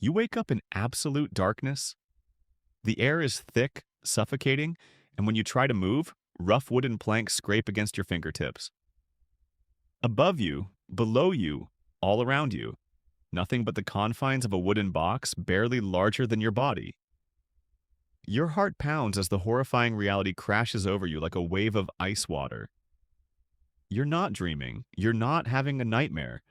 You wake up in absolute darkness. The air is thick, suffocating, and when you try to move, rough wooden planks scrape against your fingertips. Above you, below you, all around you, nothing but the confines of a wooden box barely larger than your body. Your heart pounds as the horrifying reality crashes over you like a wave of ice water. You're not dreaming. You're not having a nightmare.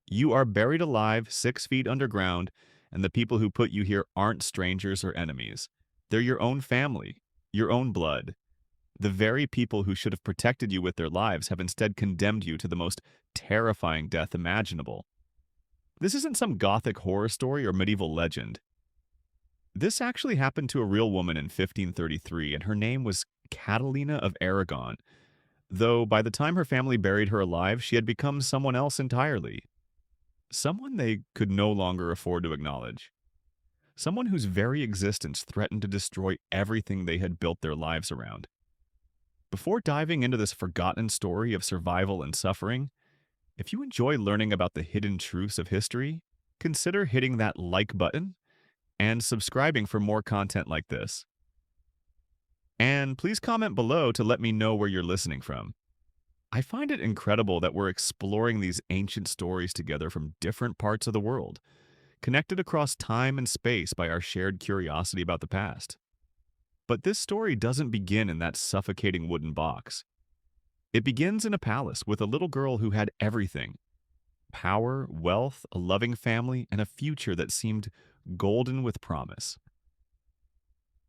You are buried alive 6 feet underground, and the people who put you here aren't strangers or enemies. They're your own family, your own blood. The very people who should have protected you with their lives have instead condemned you to the most terrifying death imaginable. This isn't some gothic horror story or medieval legend. This actually happened to a real woman in 1533, and her name was Catalina of Aragon, though by the time her family buried her alive, she had become someone else entirely. Someone they could no longer afford to acknowledge. Someone whose very existence threatened to destroy everything they had built their lives around. Before diving into this forgotten story of survival and suffering, if you enjoy learning about the hidden truths of history, consider hitting that like button and subscribing for more content like this. And please comment below to let me know where you're listening from. I find it incredible that we're exploring these ancient stories together from different parts of the world, connected across time and space by our shared curiosity about the past. But this story doesn't begin in that suffocating wooden box. It begins in a palace with a little girl who had everything: power, wealth, a loving family, and a future that seemed golden with promise.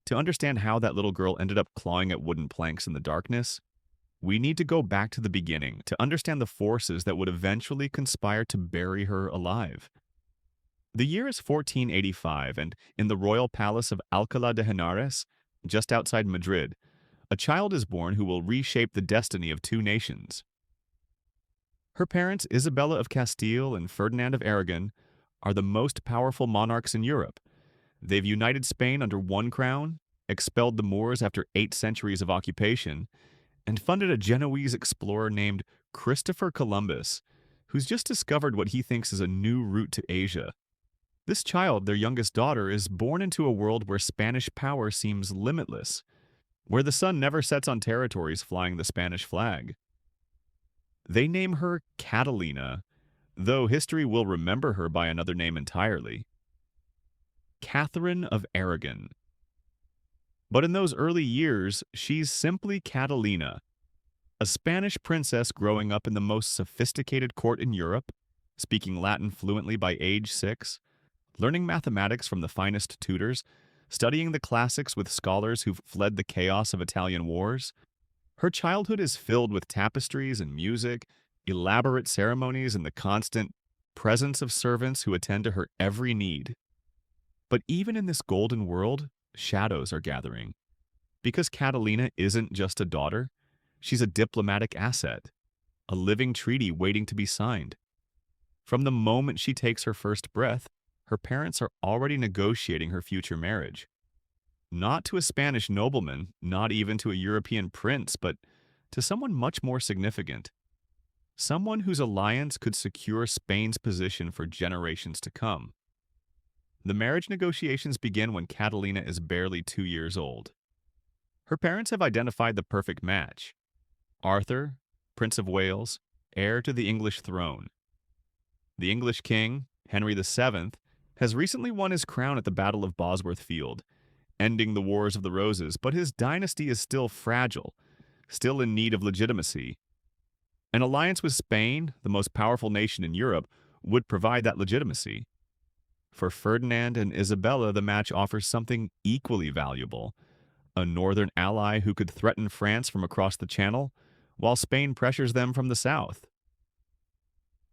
To understand how that little girl ended up clawing at wooden planks in the darkness, we need to go back to the beginning to understand the forces that would eventually conspire to bury her alive. The year is 1485, and in the royal palace of Alcalá de Henares, just outside Madrid, a child is born who will reshape the destiny of two nations. Her parents, Isabella of Castile and Ferdinand of Aragon, are the most powerful monarchs in Europe. They've united Spain under one crown, expelled the Moors after 8 centuries of occupation, and funded a Genoese explorer named Christopher Columbus, who's just discovered what he thinks is a new route to Asia. This child, their youngest daughter, is born into a world where Spanish power seems limitless, where the sun never sets on territories flying the Spanish flag. They name her Catalina, though history will remember her by another name entirely: Catherine of Aragon. But in those early years, she's simply Catalina, a Spanish princess growing up in the most sophisticated court in Europe, speaking Latin fluently by age 6, learning mathematics from the finest tutors, studying the classics with scholars who've fled the chaos of Italian wars. Her childhood is filled with tapestries and music, elaborate ceremonies, and the constant presence of servants who attend to her every need. But even in this golden world, shadows are gathering. Because Catalina isn't just a daughter, she's a diplomatic asset, a living treaty waiting to be signed. From the moment she takes her first breath, her parents are already negotiating her future marriage. Not to a Spanish nobleman, not even to a European prince, but to someone much more significant. Someone whose alliance could secure Spain's position for generations to come. The marriage negotiations begin when Catalina is barely 2 years old. Her parents have identified the perfect match: Arthur, Prince of Wales, heir to the English throne. The English king, Henry VII, has recently won his crown at the Battle of Bosworth Field, ending the Wars of the Roses, but his dynasty is still fragile, still in need of legitimacy. An alliance with Spain, the most powerful nation in Europe, would provide that legitimacy. For Ferdinand and Isabella, the match offers something equally valuable: a northern ally who could threaten France from across the Channel, while Spain pressures them from the south.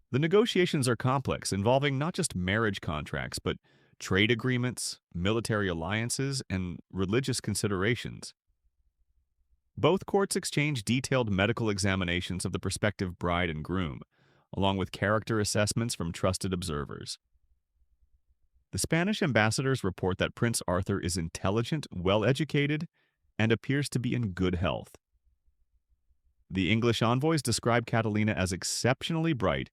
The negotiations are complex, involving not just marriage contracts, but trade agreements, military alliances, and religious considerations. Both courts exchange detailed medical examinations of the prospective bride and groom, along with character assessments from trusted observers. The Spanish ambassadors report that Prince Arthur is intelligent, well-educated, and appears to be in good health. The English envoys describe Catalina as exceptionally bright,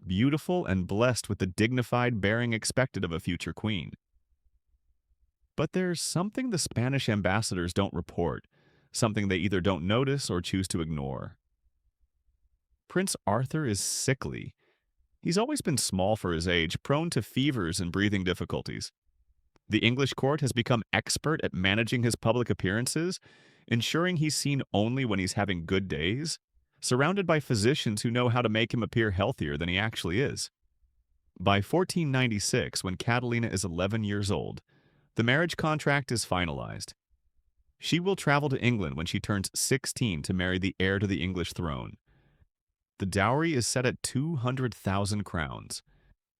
beautiful and blessed with the dignified bearing expected of a future queen. But there's something the Spanish ambassadors don't report, something they either don't notice or choose to ignore. Prince Arthur is sickly. He's always been small for his age, prone to fevers and breathing difficulties. The English court has become expert at managing his public appearances, ensuring he's seen only when he's having good days, surrounded by physicians who know how to make him appear healthier than he actually is. By 1496, when Catalina is 11 years old, the marriage contract is finalized. She will travel to England when she turns 16 to marry the heir to the English throne. The dowry is set at 200,000 crowns,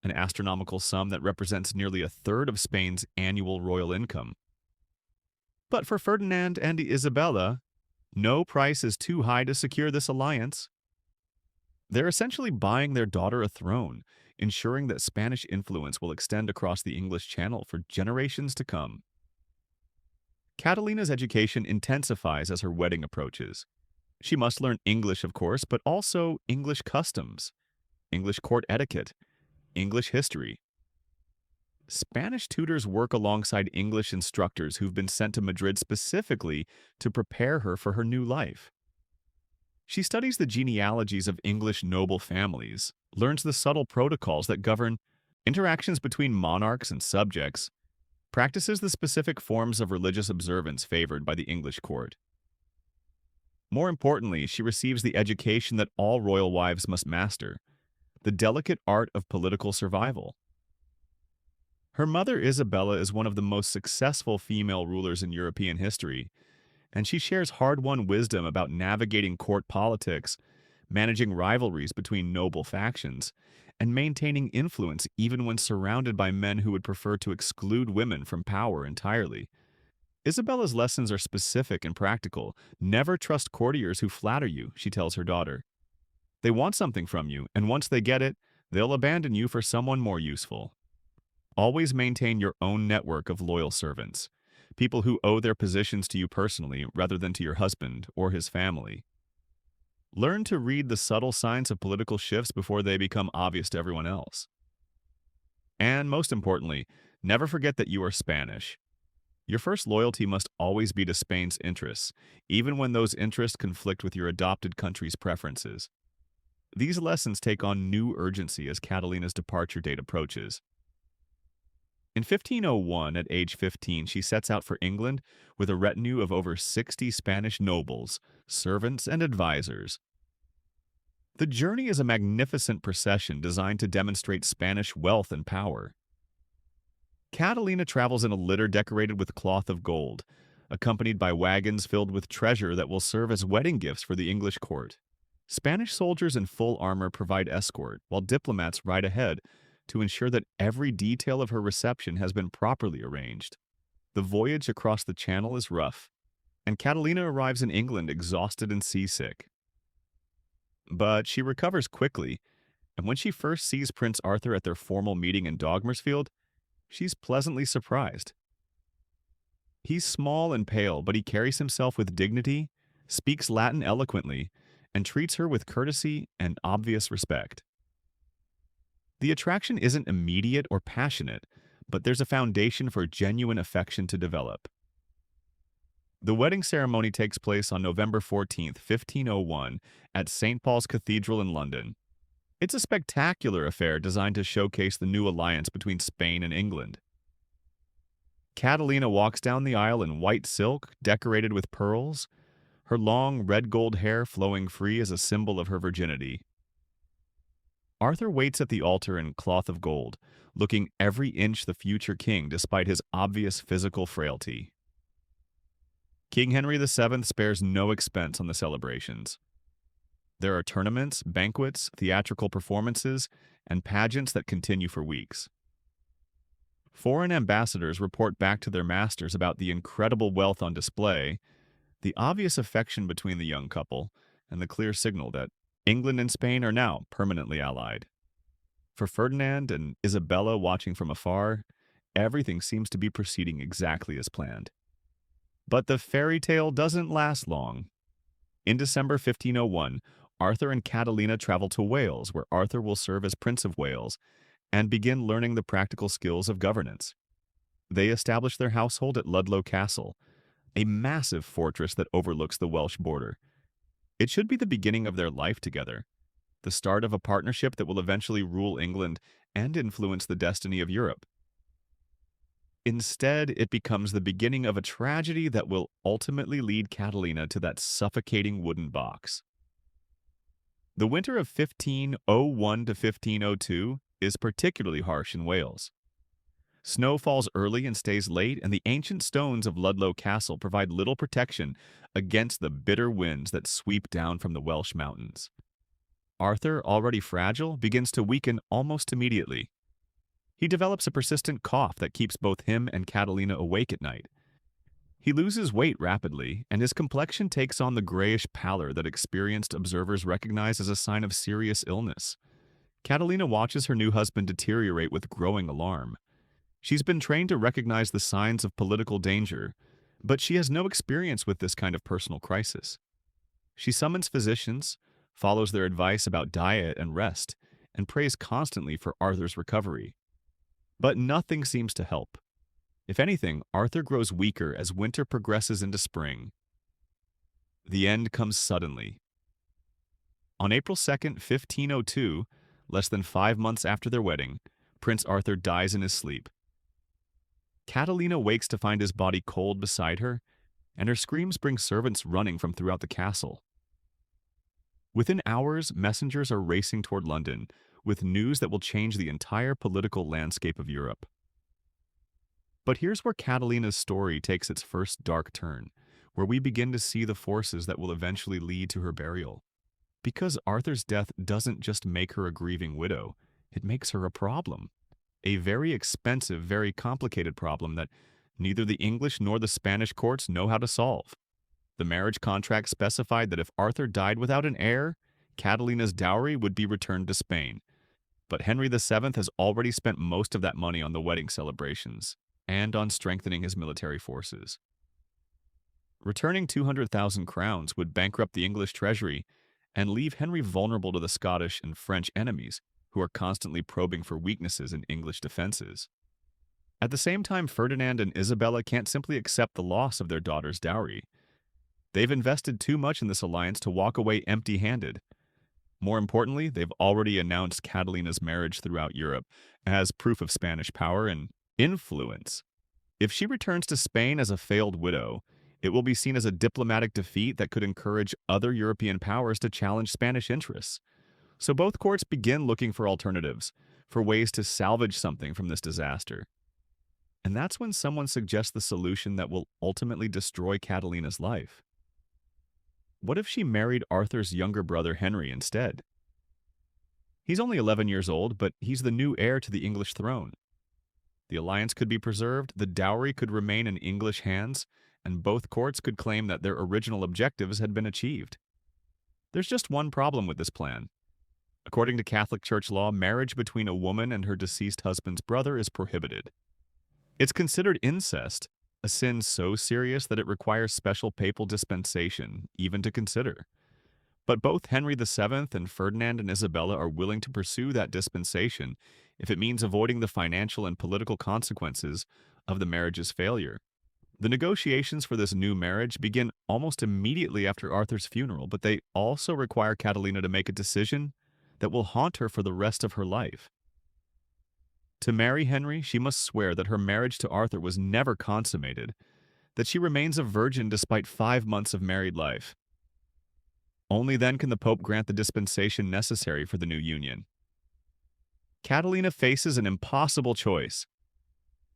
an astronomical sum that represents nearly a third of Spain's annual royal income. But for Ferdinand and Isabella, no price is too high to secure this alliance. They're essentially buying their daughter a throne, ensuring that Spanish influence will extend across the English Channel for generations to come. Catalina's education intensifies as her wedding approaches. She must learn English, of course, but also English customs, English court etiquette, English history. Spanish tutors work alongside English instructors who've been sent to Madrid specifically to prepare her for her new life. She studies the genealogies of English noble families, learns the subtle protocols that govern interactions between monarchs and subjects, practices the specific forms of religious observance favored by the English court. More importantly, she receives the education that all royal wives must master, the delicate art of political survival. Her mother, Isabella, is one of the most successful female rulers in European history, and she shares hard-won wisdom about navigating court politics, managing rivalries between noble factions, and maintaining influence even when surrounded by men who would prefer to exclude women from power entirely. Isabella's lessons are specific and practical. Never trust courtiers who flatter you, she tells her daughter. They want something from you, and once they get it, they'll abandon you for someone more useful. Always maintain your own network of loyal servants, people who owe their positions to you personally rather than to your husband or his family. Learn to read the subtle signs of political shifts before they become obvious to everyone else. And most importantly, never forget that you are Spanish. Your first loyalty must always be to Spain's interests, even when those interests conflict with your adopted country's preferences. These lessons take on new urgency as Catalina's departure date approaches. In 1501, at age 15, she sets out for England with a retinue of over 60 Spanish nobles, servants, and advisors. The journey is a magnificent procession designed to demonstrate Spanish wealth and power. Catalina travels in a litter decorated with cloth of gold, accompanied by wagons filled with treasure that will serve as wedding gifts for the English court. Spanish soldiers in full armor provide escort, while diplomats ride ahead to ensure that every detail of her reception has been properly arranged. The voyage across the Channel is rough, and Catalina arrives in England exhausted and seasick. But she recovers quickly, and when she first sees Prince Arthur at their formal meeting in Dogmersfield, she's pleasantly surprised. He's small and pale, but he carries himself with dignity, speaks Latin eloquently, and treats her with courtesy and obvious respect. The attraction isn't immediate or passionate, but there's a foundation for genuine affection to develop. The wedding ceremony takes place on November 14, 1501, at St. Paul's Cathedral in London. It's a spectacular affair designed to showcase the new alliance between Spain and England. Catalina walks down the aisle in white silk, decorated with pearls, her long red gold hair flowing free as a symbol of her virginity. Arthur waits at the altar in cloth of gold, looking every inch the future king despite his obvious physical frailty. King Henry VII spares no expense on the celebrations. There are tournaments, banquets, theatrical performances, and pageants that continue for weeks. Foreign ambassadors report back to their masters about the incredible wealth on display, the obvious affection between the young couple, and the clear signal that England and Spain are now permanently allied. For Ferdinand and Isabella watching from afar, everything seems to be proceeding exactly as planned. But the fairy tale doesn't last long. In December 1501, Arthur and Catalina travel to Wales, where Arthur will serve as Prince of Wales and begin learning the practical skills of governance. They establish their household at Ludlow Castle, a massive fortress that overlooks the Welsh border. It should be the beginning of their life together, the start of a partnership that will eventually rule England and influence the destiny of Europe. Instead, it becomes the beginning of a tragedy that will ultimately lead Catalina to that suffocating wooden box. The winter of 1501 to 1502 is particularly harsh in Wales. Snow falls early and stays late, and the ancient stones of Ludlow Castle provide little protection against the bitter winds that sweep down from the Welsh mountains. Arthur, already fragile, begins to weaken almost immediately. He develops a persistent cough that keeps both him and Catalina awake at night. He loses weight rapidly, and his complexion takes on the grayish pallor that experienced observers recognize as a sign of serious illness. Catalina watches her new husband deteriorate with growing alarm. She's been trained to recognize the signs of political danger, but she has no experience with this kind of personal crisis. She summons physicians, follows their advice about diet and rest, and prays constantly for Arthur's recovery. But nothing seems to help. If anything, Arthur grows weaker as winter progresses into spring. The end comes suddenly. On April 2nd, 1502, less than 5 months after their wedding, Prince Arthur dies in his sleep. Catalina wakes to find his body cold beside her, and her screams bring servants running from throughout the castle. Within hours, messengers are racing toward London with news that will change the entire political landscape of Europe. But here's where Catalina's story takes its first dark turn, where we begin to see the forces that will eventually lead to her burial. Because Arthur's death doesn't just make her a grieving widow, it makes her a problem. A very expensive, very complicated problem that neither the English nor the Spanish courts know how to solve. The marriage contract specified that if Arthur died without an heir, Catalina's dowry would be returned to Spain. But Henry VII has already spent most of that money on the wedding celebrations and on strengthening his military forces. Returning 200,000 crowns would bankrupt the English treasury and leave Henry vulnerable to the Scottish and French enemies, who are constantly probing for weaknesses in English defenses. At the same time, Ferdinand and Isabella can't simply accept the loss of their daughter's dowry. They've invested too much in this alliance to walk away empty-handed. More importantly, they've already announced Catalina's marriage throughout Europe as proof of Spanish power and influence. If she returns to Spain as a failed widow, it will be seen as a diplomatic defeat that could encourage other European powers to challenge Spanish interests. So both courts begin looking for alternatives, for ways to salvage something from this disaster. And that's when someone suggests the solution that will ultimately destroy Catalina's life. What if she married Arthur's younger brother Henry instead? He's only 11 years old, but he's the new heir to the English throne. The alliance could be preserved, the dowry could remain in English hands, and both courts could claim that their original objectives had been achieved. There's just one problem with this plan. According to Catholic Church law, marriage between a woman and her deceased husband's brother is prohibited. It's considered incest, a sin so serious that it requires special papal dispensation, even to consider. But both Henry VII and Ferdinand and Isabella are willing to pursue that dispensation if it means avoiding the financial and political consequences of the marriage's failure. The negotiations for this new marriage begin almost immediately after Arthur's funeral, but they also require Catalina to make a decision that will haunt her for the rest of her life. To marry Henry, she must swear that her marriage to Arthur was never consummated, that she remains a virgin despite 5 months of married life. Only then can the Pope grant the dispensation necessary for the new union. Catalina faces an impossible choice.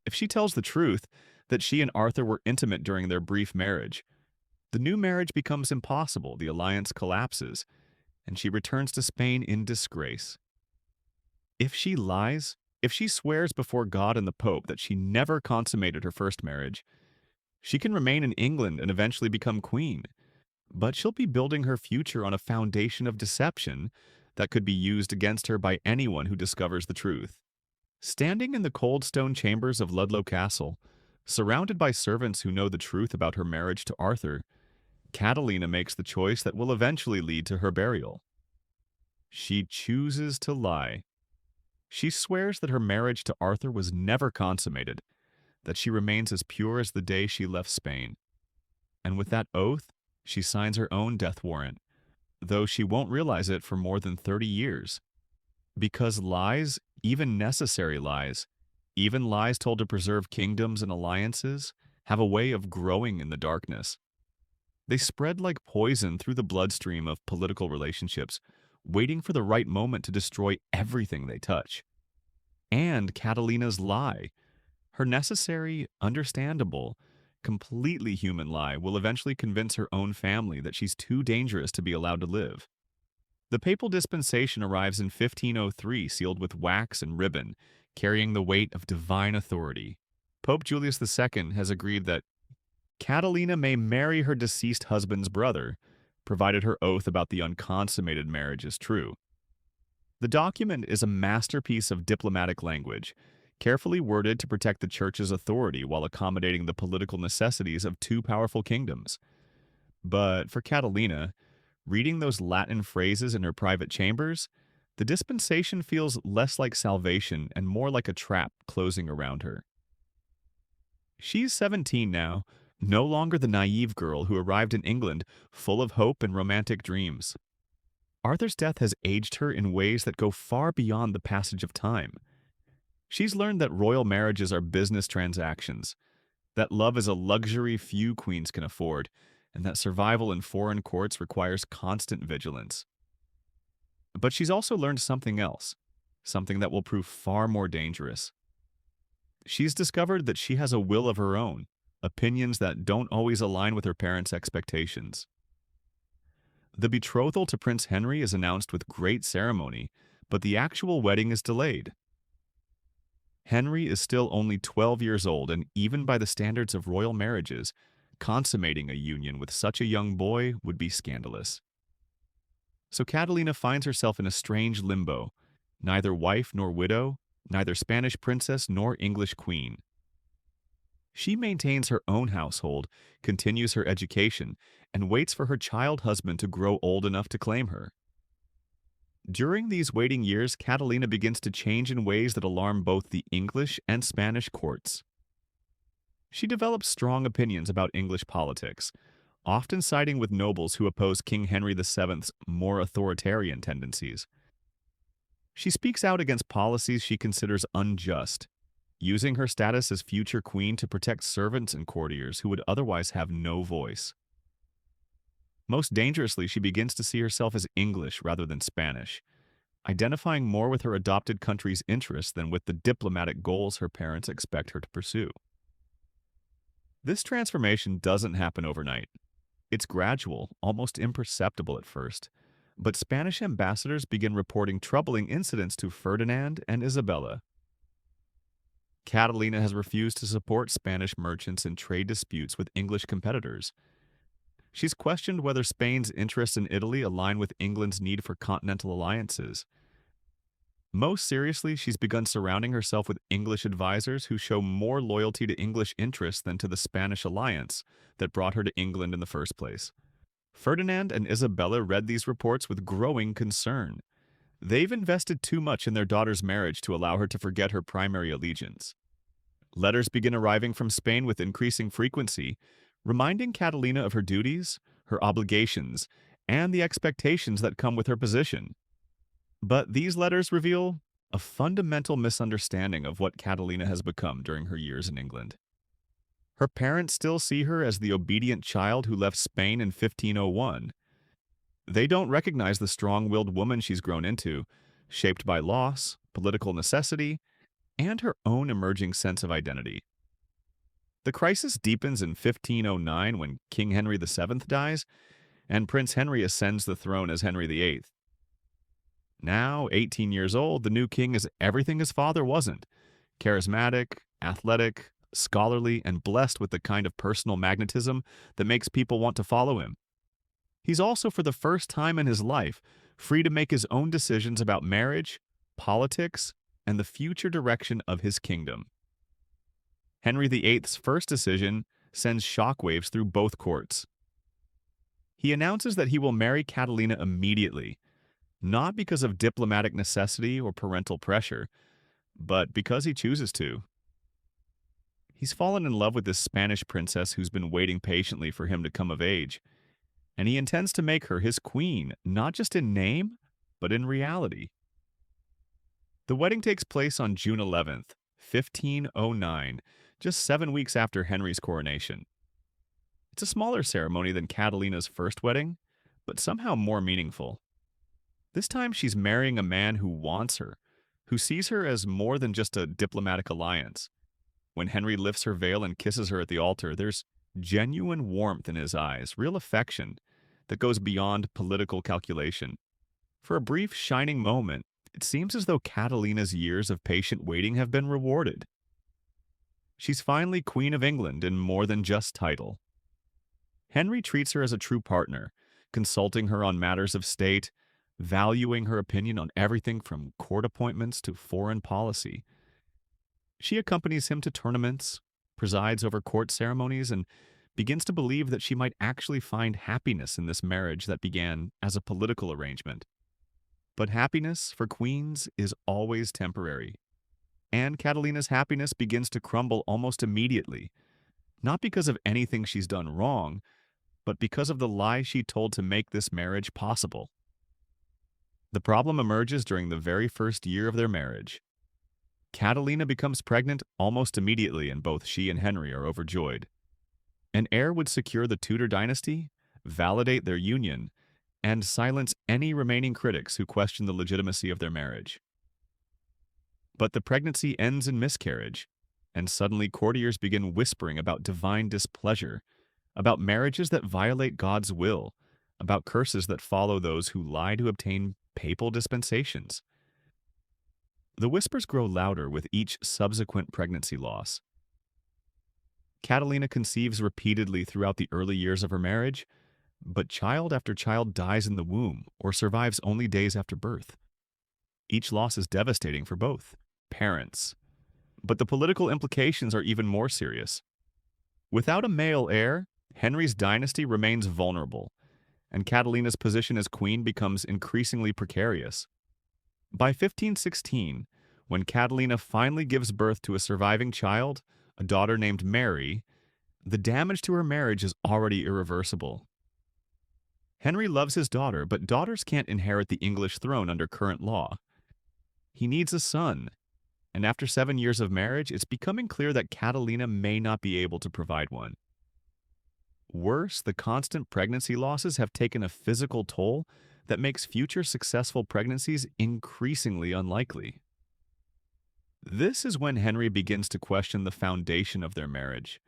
If she tells the truth, that she and Arthur were intimate during their brief marriage, the new marriage becomes impossible, the alliance collapses, and she returns to Spain in disgrace. If she lies, if she swears before God and the Pope that she never consummated her first marriage, she can remain in England and eventually become queen, but she'll be building her future on a foundation of deception that could be used against her by anyone who discovers the truth. Standing in the cold stone chambers of Ludlow Castle, surrounded by servants who know the truth about her marriage to Arthur, Catalina makes the choice that will eventually lead to her burial. She chooses to lie. She swears that her marriage to Arthur was never consummated, that she remains as pure as the day she left Spain. And with that oath, she signs her own death warrant, though she won't realize it for more than 30 years. Because lies, even necessary lies, even lies told to preserve kingdoms and alliances, have a way of growing in the darkness. They spread like poison through the bloodstream of political relationships, waiting for the right moment to destroy everything they touch. And Catalina's lie, her necessary, understandable, completely human lie, will eventually convince her own family that she's too dangerous to be allowed to live. The papal dispensation arrives in 1503, sealed with wax and ribbon, carrying the weight of divine authority. Pope Julius II has agreed that Catalina may marry her deceased husband's brother, provided her oath about the unconsummated marriage is true. The document is a masterpiece of diplomatic language, carefully worded to protect the Church's authority while accommodating the political necessities of two powerful kingdoms. But for Catalina, reading those Latin phrases in her private chambers, the dispensation feels less like salvation and more like a trap closing around her. She's 17 now, no longer the naive girl who arrived in England full of hope and romantic dreams. Arthur's death has aged her in ways that go far beyond the passage of time. She's learned that royal marriages are business transactions, that love is a luxury few queens can afford, and that survival in foreign courts requires constant vigilance. But she's also learned something else, something that will prove far more dangerous. She's discovered that she has a will of her own, opinions that don't always align with her parents' expectations. The betrothal to Prince Henry is announced with great ceremony, but the actual wedding is delayed. Henry is still only 12 years old, and even by the standards of royal marriages, consummating a union with such a young boy would be scandalous. So Catalina finds herself in a strange limbo, neither wife nor widow, neither Spanish princess nor English queen. She maintains her own household, continues her education, and waits for her child husband to grow old enough to claim her. During these waiting years, Catalina begins to change in ways that alarm both the English and Spanish courts. She develops strong opinions about English politics, often siding with nobles who oppose King Henry VII's more authoritarian tendencies. She speaks out against policies she considers unjust, using her status as future queen to protect servants and courtiers who would otherwise have no voice. Most dangerously, she begins to see herself as English rather than Spanish, identifying more with her adopted country's interests than with the diplomatic goals her parents expect her to pursue. This transformation doesn't happen overnight. It's gradual, almost imperceptible at first, but Spanish ambassadors begin reporting troubling incidents to Ferdinand and Isabella. Catalina has refused to support Spanish merchants in trade disputes with English competitors. She's questioned whether Spain's interests in Italy align with England's need for continental alliances. Most seriously, she's begun surrounding herself with English advisors who show more loyalty to English interests than to the Spanish alliance that brought her to England in the first place. Ferdinand and Isabella read these reports with growing concern. They've invested too much in their daughter's marriage to allow her to forget her primary allegiance. Letters begin arriving from Spain with increasing frequency, reminding Catalina of her duties, her obligations, and the expectations that come with her position. But these letters reveal a fundamental misunderstanding of what Catalina has become during her years in England. Her parents still see her as the obedient child who left Spain in 1501. They don't recognize the strong-willed woman she's grown into, shaped by loss, political necessity, and her own emerging sense of identity. The crisis deepens in 1509 when King Henry VII dies, and Prince Henry ascends the throne as Henry VIII. Now, 18 years old, the new king is everything his father wasn't: charismatic, athletic, scholarly, and blessed with the kind of personal magnetism that makes people want to follow him. He's also, for the first time in his life, free to make his own decisions about marriage, politics, and the future direction of his kingdom. Henry VIII's first decision sends shockwaves through both courts. He announces that he will marry Catalina immediately, not because of diplomatic necessity or parental pressure, but because he chooses to. He's fallen in love with this Spanish princess who's been waiting patiently for him to come of age, and he intends to make her his queen, not just in name, but in reality. The wedding takes place on June 11th, 1509, just 7 weeks after Henry's coronation. It's a smaller ceremony than Catalina's first wedding, but somehow more meaningful. This time she's marrying a man who wants her, who sees her as more than just a diplomatic alliance. When Henry lifts her veil and kisses her at the altar, there's genuine warmth in his eyes, real affection that goes beyond political calculation. For a brief, shining moment, it seems as though Catalina's years of patient waiting have been rewarded. She's finally Queen of England in more than just title. Henry treats her as a true partner, consulting her on matters of state, valuing her opinion on everything from court appointments to foreign policy. She accompanies him to tournaments, presides over court ceremonies, and begins to believe that she might actually find happiness in this marriage that began as a political arrangement. But happiness for queens is always temporary. And Catalina's happiness begins to crumble almost immediately, not because of anything she's done wrong, but because of the lie she told to make this marriage possible. The problem emerges during the very first year of their marriage. Catalina becomes pregnant almost immediately, and both she and Henry are overjoyed. An heir would secure the Tudor dynasty, validate their union, and silence any remaining critics who question the legitimacy of their marriage. But the pregnancy ends in miscarriage, and suddenly courtiers begin whispering about divine displeasure, about marriages that violate God's will, about curses that follow those who lie to obtain papal dispensations. The whispers grow louder with each subsequent pregnancy loss. Catalina conceives repeatedly throughout the early years of her marriage, but child after child dies in the womb or survives only days after birth. Each loss is devastating for both parents, but the political implications are even more serious. Without a male heir, Henry's dynasty remains vulnerable, and Catalina's position as queen becomes increasingly precarious. By 1516, when Catalina finally gives birth to a surviving child, a daughter named Mary, the damage to her marriage is already irreversible. Henry loves his daughter, but daughters can't inherit the English throne under current law. He needs a son, and after 7 years of marriage, it's becoming clear that Catalina may not be able to provide one. Worse, the constant pregnancy losses have taken a physical toll that makes future successful pregnancies increasingly unlikely. This is when Henry begins to question the foundation of their marriage.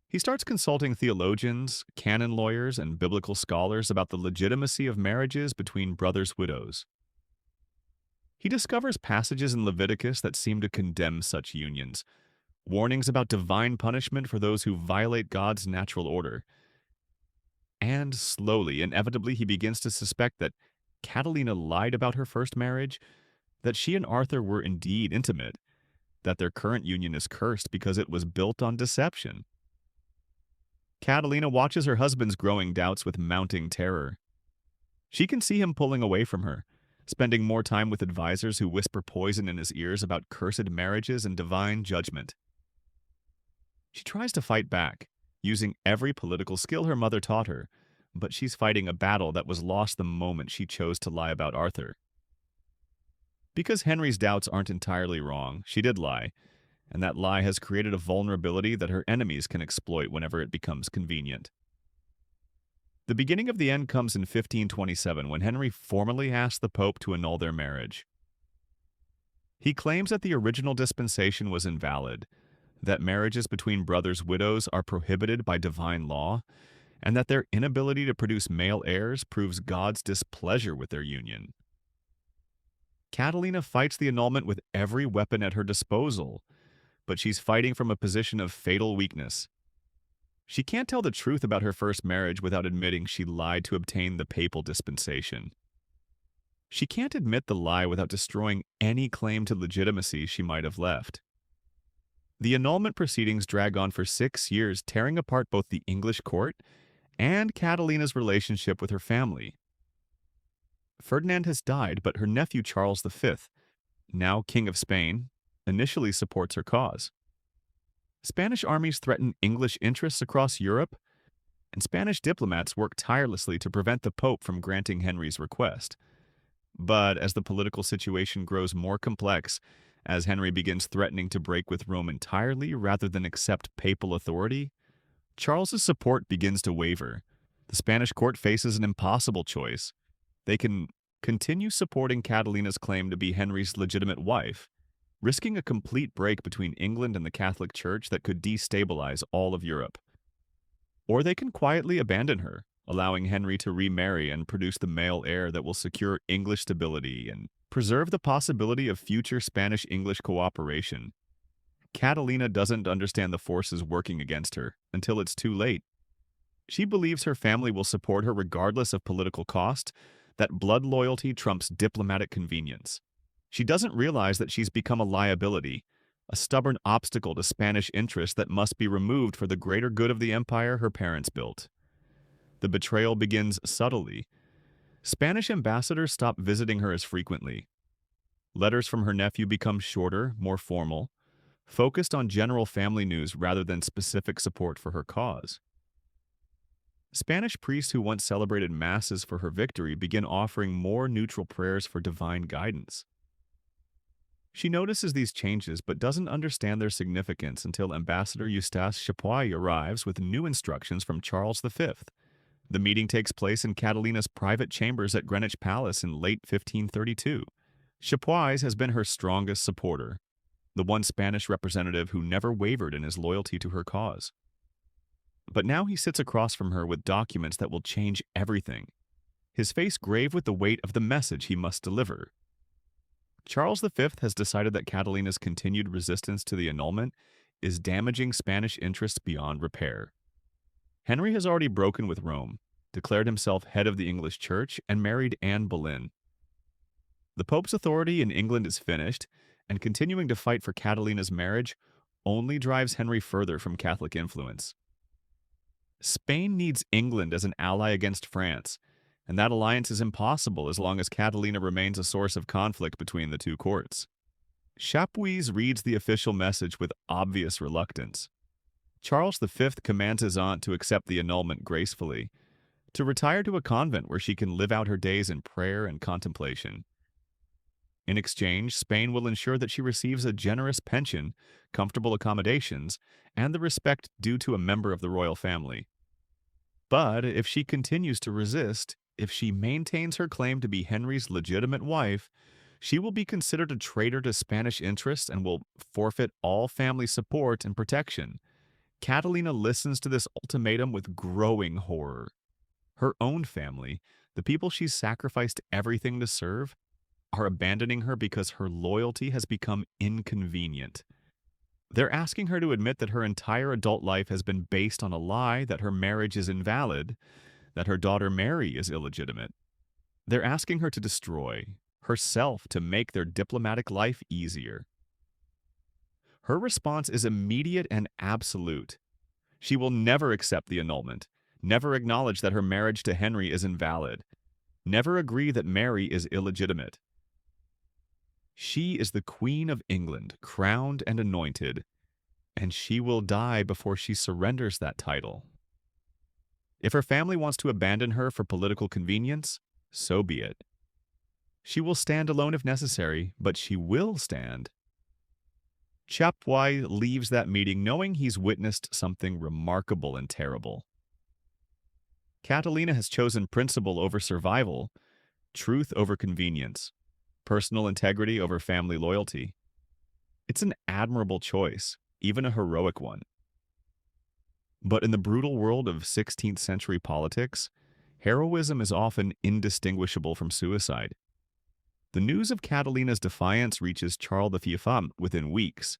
He starts consulting theologians, canon lawyers, and biblical scholars about the legitimacy of marriages between brothers' widows. He discovers passages in Leviticus that seem to condemn such unions, warnings about divine punishment for those who violate God's natural order. And slowly, inevitably, he begins to suspect that Catalina lied about her first marriage, that she and Arthur were indeed intimate, that their current union is cursed because it was built on deception. Catalina watches her husband's growing doubts with mounting terror. She can see him pulling away from her, spending more time with advisors who whisper poison in his ears about cursed marriages and divine judgment. She tries to fight back, using every political skill her mother taught her, but she's fighting a battle that was lost the moment she chose to lie about Arthur. Because Henry's doubts aren't entirely wrong, she did lie, and that lie has created a vulnerability that her enemies can exploit whenever it becomes convenient. The beginning of the end comes in 1527 when Henry formally asks the Pope to annul their marriage. He claims that the original dispensation was invalid, that marriages between brothers' widows are prohibited by divine law, and that their inability to produce male heirs proves God's displeasure with their union. Catalina fights the annulment with every weapon at her disposal, but she's fighting from a position of fatal weakness. She can't tell the truth about her first marriage without admitting she lied to obtain the papal dispensation. She can't admit the lie without destroying any claim to legitimacy she might have left. The annulment proceedings drag on for 6 years, tearing apart both the English court and Catalina's relationship with her family. Ferdinand has died, but her nephew Charles V, now King of Spain, initially supports her cause. Spanish armies threaten English interests across Europe, and Spanish diplomats work tirelessly to prevent the Pope from granting Henry's request. But as the political situation grows more complex, as Henry begins threatening to break with Rome entirely rather than accept papal authority, Charles's support begins to waver. The Spanish court faces an impossible choice. They can continue supporting Catalina's claim to be Henry's legitimate wife, risking a complete break between England and the Catholic Church that could destabilize all of Europe. Or they can quietly abandon her, allowing Henry to remarry and produce the male heir that will secure English stability and preserve the possibility of future Spanish-English cooperation. Catalina doesn't understand the forces working against her until it's too late. She believes her family will support her regardless of political cost, that blood loyalty trumps diplomatic convenience. She doesn't realize that she's become a liability, a stubborn obstacle to Spanish interests that must be removed for the greater good of the empire her parents built. The betrayal begins subtly. Spanish ambassadors stop visiting her as frequently. Letters from her nephew become shorter, more formal, focused on general family news rather than specific support for her cause. Spanish priests who once celebrated masses for her victory begin offering more neutral prayers for divine guidance. She notices these changes but doesn't understand their significance until Ambassador Eustace Chapuis arrives with new instructions from Charles V. The meeting takes place in Catalina's private chambers at Greenwich Palace in late 1532. Chapuis has been her strongest supporter, the one Spanish representative who never wavered in his loyalty to her cause. But now he sits across from her with documents that will change everything, his face grave with the weight of the message he must deliver. Charles V has decided that Catalina's continued resistance to the annulment is damaging Spanish interests beyond repair. Henry has already broken with Rome, declared himself head of the English Church, and married Anne Boleyn. The Pope's authority in England is finished, and continuing to fight for Catalina's marriage only drives Henry further from Catholic influence. Spain needs England as an ally against France, and that alliance is impossible as long as Catalina remains a source of conflict between the two courts. Chapuis reads the official message with obvious reluctance. Charles V commands his aunt to accept the annulment gracefully, to retire to a convent where she can live out her days in prayer and contemplation. In exchange, Spain will ensure that she receives a generous pension, comfortable accommodations, and the respect due to a member of the royal family. But if she continues to resist, if she maintains her claim to be Henry's legitimate wife, she will be considered a traitor to Spanish interests and will forfeit all family support and protection. Catalina listens to this ultimatum with growing horror. Her own family, the people she's sacrificed everything to serve, are abandoning her because her loyalty has become inconvenient. They're asking her to admit that her entire adult life has been based on a lie, that her marriage is invalid, that her daughter Mary is illegitimate. They're asking her to destroy herself to make their diplomatic life easier. Her response is immediate and absolute. She will never accept the annulment, never acknowledge that her marriage to Henry is invalid, never agree that Mary is illegitimate. She is the Queen of England, crowned and anointed, and she will die before she surrenders that title. If her family wants to abandon her for political convenience, so be it. She will stand alone if necessary, but she will stand. Chapuis leaves that meeting knowing he's witnessed something remarkable and terrible. Catalina has chosen principle over survival, truth over convenience, personal integrity over family loyalty. It's an admirable choice, even a heroic one. But in the brutal world of 16th century politics, heroism is often indistinguishable from suicide. The news of Catalina's defiance reaches Charles V within weeks,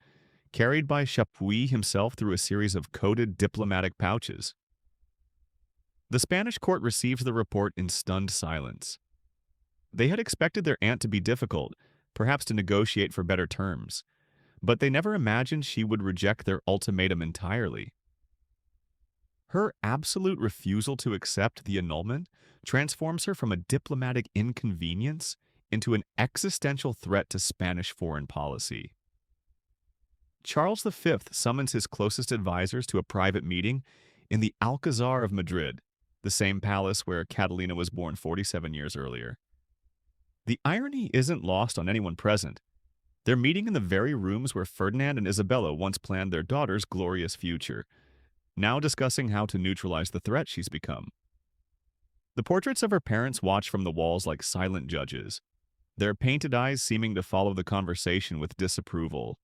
carried by Chapuis himself through a series of coded diplomatic pouches. The Spanish court receives the report in stunned silence. They had expected their aunt to be difficult, perhaps to negotiate for better terms, but they never imagined she would reject their ultimatum entirely. Her absolute refusal to accept the annulment transforms her from a diplomatic inconvenience into an existential threat to Spanish foreign policy. Charles V summons his closest advisors to a private meeting in the Alcazar of Madrid, the same palace where Catalina was born 47 years earlier. The irony isn't lost on anyone present. They're meeting in the very rooms where Ferdinand and Isabella once planned their daughter's glorious future, now discussing how to neutralize the threat she's become. The portraits of her parents watch from the walls like silent judges, their painted eyes seeming to follow the conversation with disapproval.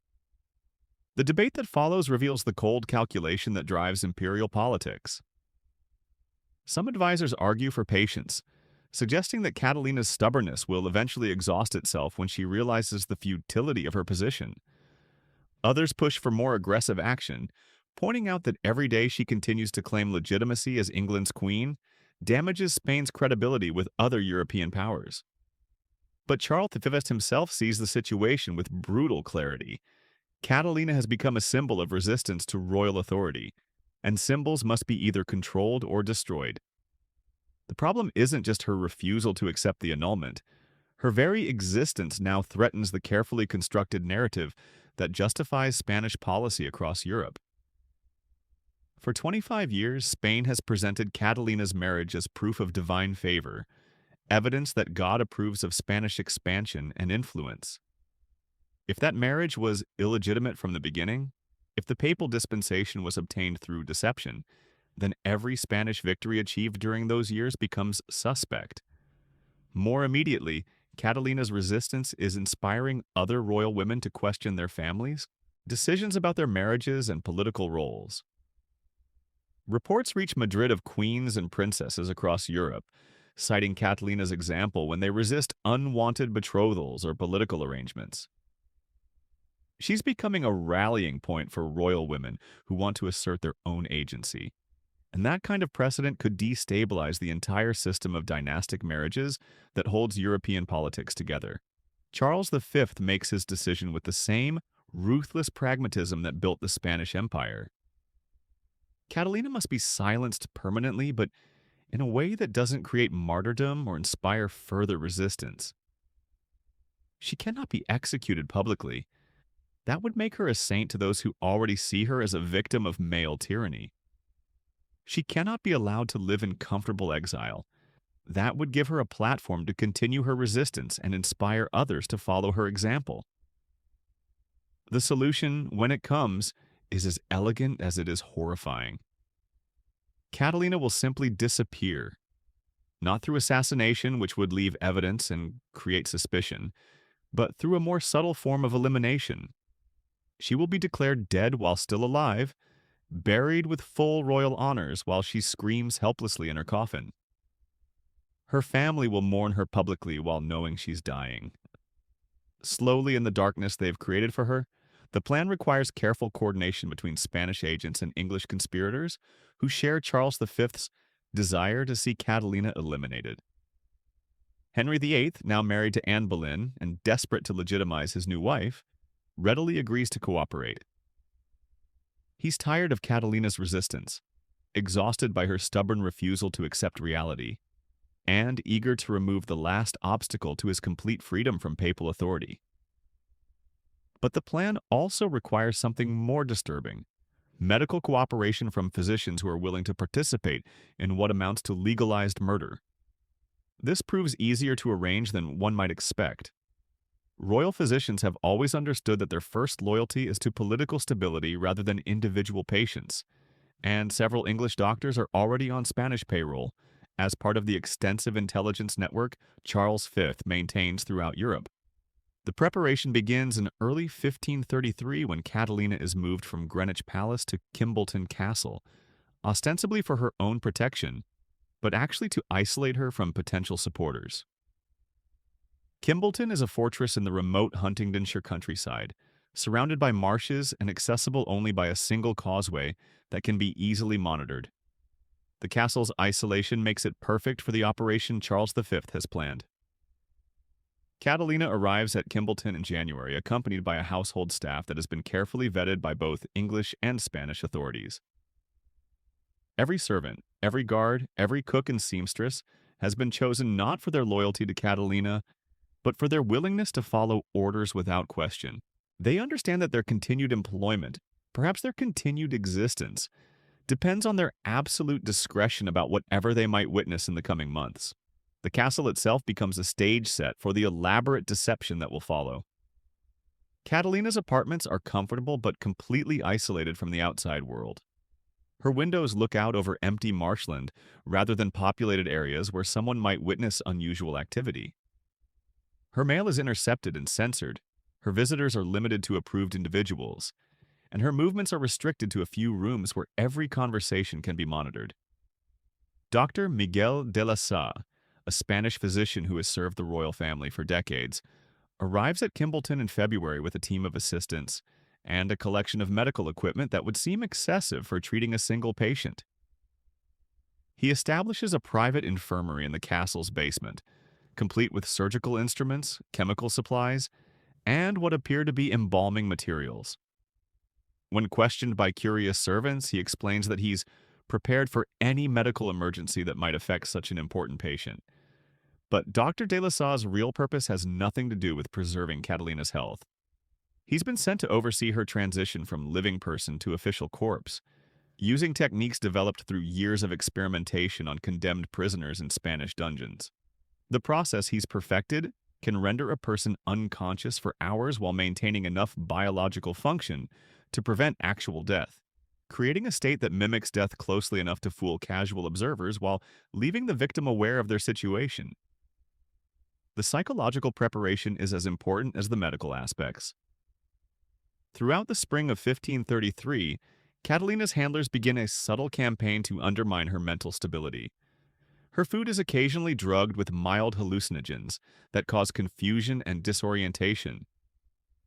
The debate that follows reveals the cold calculation that drives imperial politics. Some advisors argue for patience, suggesting that Catalina's stubbornness will eventually exhaust itself when she realizes the futility of her position. Others push for more aggressive action, pointing out that every day she continues to claim legitimacy as England's queen damages Spain's credibility with other European powers. But Charles V himself sees the situation with brutal clarity. Catalina has become a symbol of resistance to royal authority, and symbols must be either controlled or destroyed. The problem isn't just her refusal to accept the annulment. Her very existence now threatens the carefully constructed narrative that justifies Spanish policy across Europe. For 25 years, Spain has presented Catalina's marriage as proof of divine favor, evidence that God approves of Spanish expansion and influence. If that marriage was illegitimate from the beginning, if the papal dispensation was obtained through deception, then every Spanish victory achieved during those years becomes suspect. More immediately, Catalina's resistance is inspiring other royal women to question their families, decisions about their marriages, and political roles. Reports reach Madrid of queens and princesses across Europe, citing Catalina's example when they resist unwanted betrothals or political arrangements. She's becoming a rallying point for royal women who want to assert their own agency. And that kind of precedent could destabilize the entire system of dynastic marriages that holds European politics together. Charles V makes his decision with the same ruthless pragmatism that built the Spanish Empire. Catalina must be silenced permanently, but in a way that doesn't create martyrdom or inspire further resistance. She cannot be executed publicly. That would make her a saint to those who already see her as a victim of male tyranny. She cannot be allowed to live in comfortable exile. That would give her a platform to continue her resistance and inspire others to follow her example. The solution, when it comes, is as elegant as it is horrifying. Catalina will simply disappear, not through assassination, which would leave evidence and create suspicion, but through a more subtle form of elimination. She will be declared dead while still alive, buried with full royal honors while she screams helplessly in her coffin. Her family will mourn her publicly while knowing she's dying. Slowly in the darkness they've created for her, the plan requires careful coordination between Spanish agents and English conspirators who share Charles V's desire to see Catalina eliminated. Henry VIII, now married to Anne Boleyn and desperate to legitimize his new wife, readily agrees to cooperate. He's tired of Catalina's resistance, exhausted by her stubborn refusal to accept reality, and eager to remove the last obstacle to his complete freedom from papal authority. But the plan also requires something more disturbing: medical cooperation from physicians who are willing to participate in what amounts to legalized murder. This proves easier to arrange than one might expect. Royal physicians have always understood that their first loyalty is to political stability rather than individual patients, and several English doctors are already on Spanish payroll as part of the extensive intelligence network Charles V maintains throughout Europe. The preparation begins in early 1533 when Catalina is moved from Greenwich Palace to Kimbolton Castle, ostensibly for her own protection, but actually to isolate her from potential supporters. Kimbolton is a fortress in the remote Huntingdonshire countryside, surrounded by marshes and accessible only by a single causeway that can be easily monitored. The castle's isolation makes it perfect for the operation Charles V has planned. Catalina arrives at Kimbolton in January, accompanied by a household staff that has been carefully vetted by both English and Spanish authorities. Every servant, every guard, every cook and seamstress has been chosen not for their loyalty to Catalina, but for their willingness to follow orders without question. They understand that their continued employment, perhaps their continued existence, depends on their absolute discretion about whatever they might witness in the coming months. The castle itself becomes a stage set for the elaborate deception that will follow. Catalina's apartments are comfortable but completely isolated from the outside world. Her windows look out over empty marshland rather than populated areas where someone might witness unusual activity. Her mail is intercepted and censored, her visitors are limited to approved individuals, and her movements are restricted to a few rooms where every conversation can be monitored. Dr. Miguel de la Sa, a Spanish physician who has served the royal family for decades, arrives at Kimbleton in February with a team of assistants and a collection of medical equipment that would seem excessive for treating a single patient. He establishes a private infirmary in the castle's basement, complete with surgical instruments, chemical supplies, and what appear to be embalming materials. When questioned by curious servants, he explains that he's prepared for any medical emergency that might affect such an important patient. But Dr. de la Sa's real purpose has nothing to do with preserving Catalina's health. He's been sent to oversee her transition from living person to official corpse, using techniques developed through years of experimentation on condemned prisoners in Spanish dungeons. The process he's perfected can render a person unconscious for hours while maintaining enough biological function to prevent actual death, creating a state that mimics death closely enough to fool casual observers while leaving the victim aware of their situation. The psychological preparation is as important as the medical aspects. Throughout the spring of 1533, Catalina's handlers begin a subtle campaign to undermine her mental stability. Her food is occasionally drugged with mild hallucinogens that cause confusion and disorientation.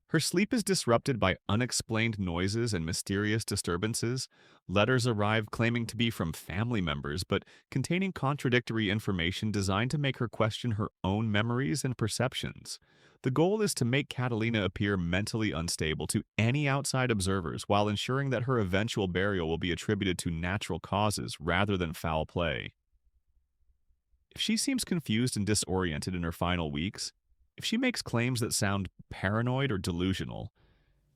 Her sleep is disrupted by unexplained noises and mysterious disturbances. Letters arrive claiming to be from family members, but containing contradictory information designed to make her question her own memories and perceptions. The goal is to make Catalina appear mentally unstable to any outside observers while ensuring that her eventual burial will be attributed to natural causes rather than foul play. If she seems confused and disoriented in her final weeks, if she makes claims that sound paranoid or delusional,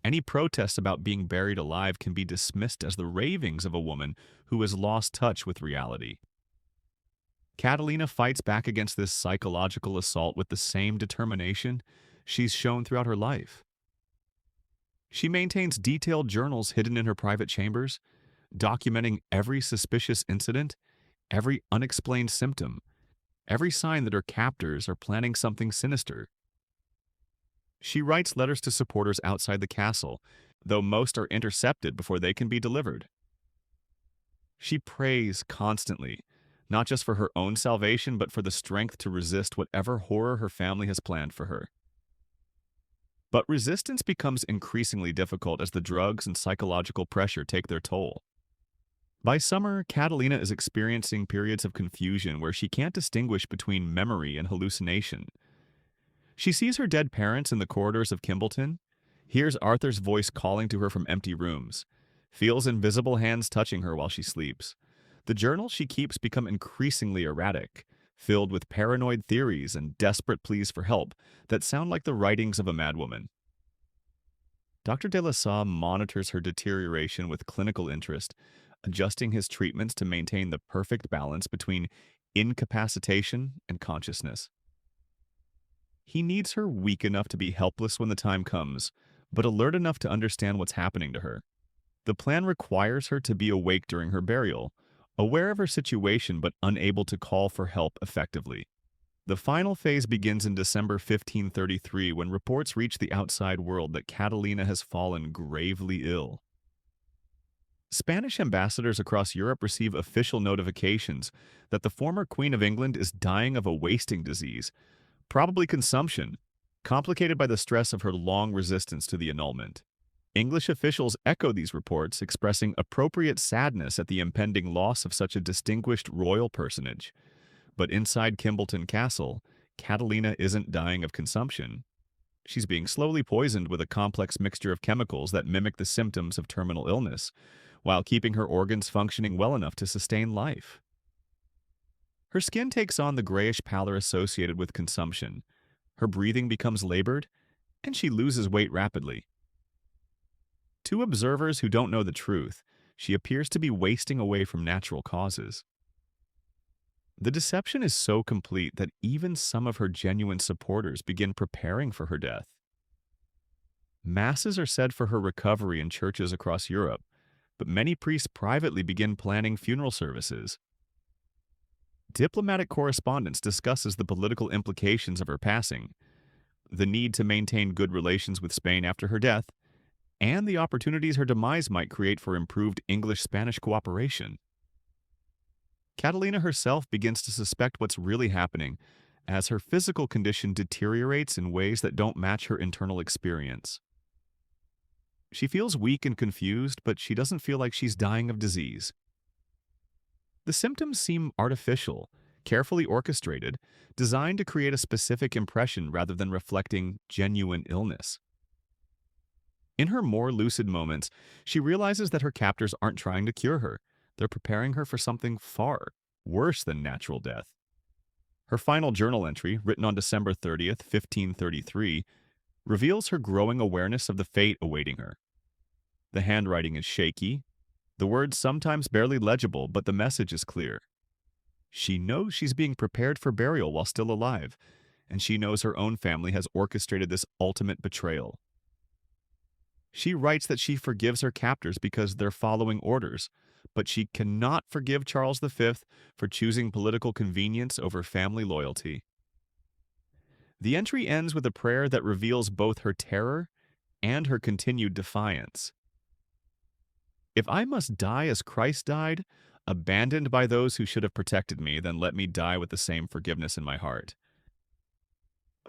any protest about being buried alive can be dismissed as the ravings of a woman who has lost touch with reality. Catalina fights back against this psychological assault with the same determination she's shown throughout her life. She maintains detailed journals hidden in her private chambers, documenting every suspicious incident, every unexplained symptom, every sign that her captors are planning something sinister. She writes letters to supporters outside the castle, though most are intercepted before they can be delivered. She prays constantly, not just for her own salvation, but for the strength to resist whatever horror her family has planned for her. But resistance becomes increasingly difficult as the drugs and psychological pressure take their toll. By summer, Catalina is experiencing periods of confusion where she can't distinguish between memory and hallucination. She sees her dead parents in the corridors of Kimbleton, hears Arthur's voice calling to her from empty rooms, feels invisible hands touching her while she sleeps. The journals she keeps become increasingly erratic, filled with paranoid theories and desperate pleas for help that sound like the writings of a madwoman. Dr. de la Salle monitors her deterioration with clinical interest, adjusting his treatments to maintain the perfect balance between incapacitation and consciousness. He needs her weak enough to be helpless when the time comes, but alert enough to understand what's happening to her. The plan requires her to be awake during her burial, aware of her situation but unable to call for help effectively. The final phase begins in December 1533 when reports reach the outside world that Catalina has fallen gravely ill. Spanish ambassadors across Europe receive official notifications that the former Queen of England is dying of a wasting disease, probably consumption, complicated by the stress of her long resistance to the annulment. English officials echo these reports, expressing appropriate sadness at the impending loss of such a distinguished royal personage. But inside Kimbleton Castle, Catalina isn't dying of consumption. She's being slowly poisoned with a complex mixture of chemicals that mimic the symptoms of terminal illness, while keeping her organs functioning well enough to sustain life. Her skin takes on the grayish pallor associated with consumption. Her breathing becomes labored, and she loses weight rapidly. To observers who don't know the truth, she appears to be wasting away from natural causes. The deception is so complete that even some of her genuine supporters begin preparing for her death. Masses are said for her recovery in churches across Europe, but many priests privately begin planning funeral services. Diplomatic correspondence discusses the political implications of her passing, the need to maintain good relations with Spain after her death, and the opportunities her demise might create for improved English-Spanish cooperation. Catalina herself begins to suspect what's really happening as her physical condition deteriorates in ways that don't match her internal experience. She feels weak and confused, but she doesn't feel like she's dying of disease. The symptoms seem artificial, carefully orchestrated, designed to create a specific impression rather than reflecting genuine illness. In her more lucid moments, she realizes that her captors aren't trying to cure her. They're preparing her for something far worse than natural death. Her final journal entry, written on December 30th, 1533, reveals her growing awareness of the fate awaiting her. The handwriting is shaky, the words sometimes barely legible, but the message is clear. She knows she's being prepared for burial while still alive, and she knows her own family has orchestrated this ultimate betrayal. She writes that she forgives her captors because they're following orders, but she cannot forgive Charles V for choosing political convenience over family loyalty. The entry ends with a prayer that reveals both her terror and her continued defiance. If I must die as Christ died, abandoned by those who should have protected me, then let me die with the same forgiveness in my heart.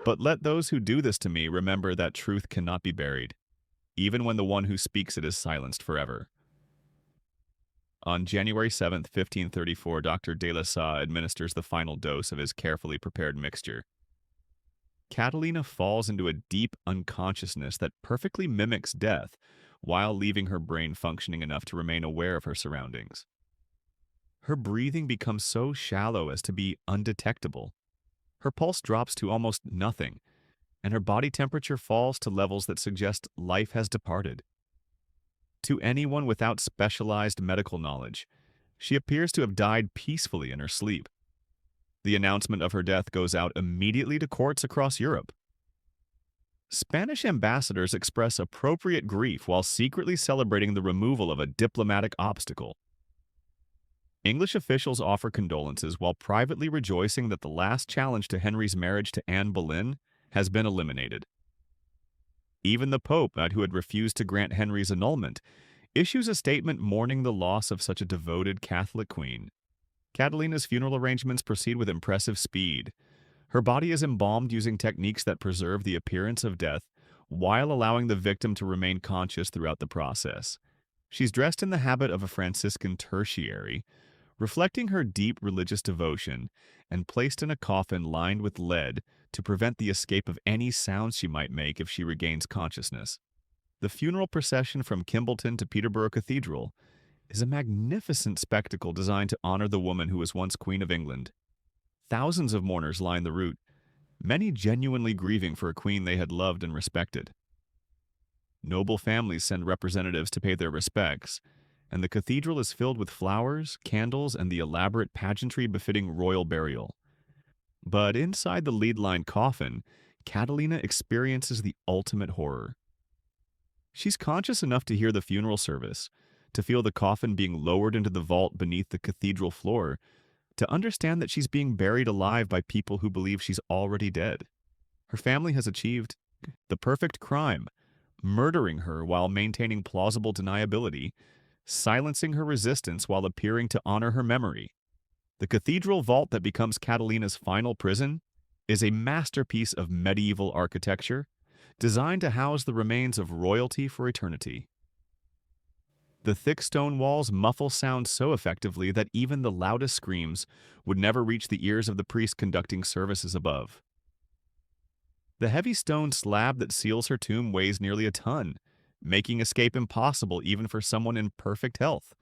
But let those who do this to me remember that truth cannot be buried, even when the one who speaks it is silenced forever. On January 7, 1534, Dr. de la Salle administers the final dose of his carefully prepared mixture. Catalina falls into a deep unconsciousness that perfectly mimics death, while leaving her brain functioning enough to remain aware of her surroundings. Her breathing becomes so shallow as to be undetectable. Her pulse drops to almost nothing, and her body temperature falls to levels that suggest life has departed. To anyone without specialized medical knowledge, she appears to have died peacefully in her sleep. The announcement of her death goes out immediately to courts across Europe. Spanish ambassadors express appropriate grief while secretly celebrating the removal of a diplomatic obstacle. English officials offer condolences while privately rejoicing that the last challenge to Henry's marriage to Anne Boleyn has been eliminated. Even the Pope, who had refused to grant Henry's annulment, issues a statement mourning the loss of such a devoted Catholic queen. Catalina's funeral arrangements proceed with impressive speed. Her body is embalmed using techniques that preserve the appearance of death while allowing the victim to remain conscious throughout the process. She's dressed in the habit of a Franciscan tertiary, reflecting her deep religious devotion, and placed in a coffin lined with lead to prevent the escape of any sounds she might make if she regains consciousness. The funeral procession from Kimbleton to Peterborough Cathedral is a magnificent spectacle designed to honor the woman who was once Queen of England. Thousands of mourners line the route, many genuinely grieving for a queen they had loved and respected. Noble families send representatives to pay their respects, and the cathedral is filled with flowers, candles, and the elaborate pageantry befitting royal burial. But inside the lead-lined coffin, Catalina experiences the ultimate horror. She's conscious enough to hear the funeral service, to feel the coffin being lowered into the vault beneath the cathedral floor, to understand that she's being buried alive by people who believe she's already dead. Her family has achieved the perfect crime, murdering her while maintaining plausible deniability, silencing her resistance while appearing to honor her memory. The cathedral vault that becomes Catalina's final prison is a masterpiece of medieval architecture, designed to house the remains of royalty for eternity. The thick stone walls muffle sound so effectively that even the loudest screams would never reach the ears of the priest conducting services above. The heavy stone slab that seals her tomb weighs nearly a ton, making escape impossible even for someone in perfect health.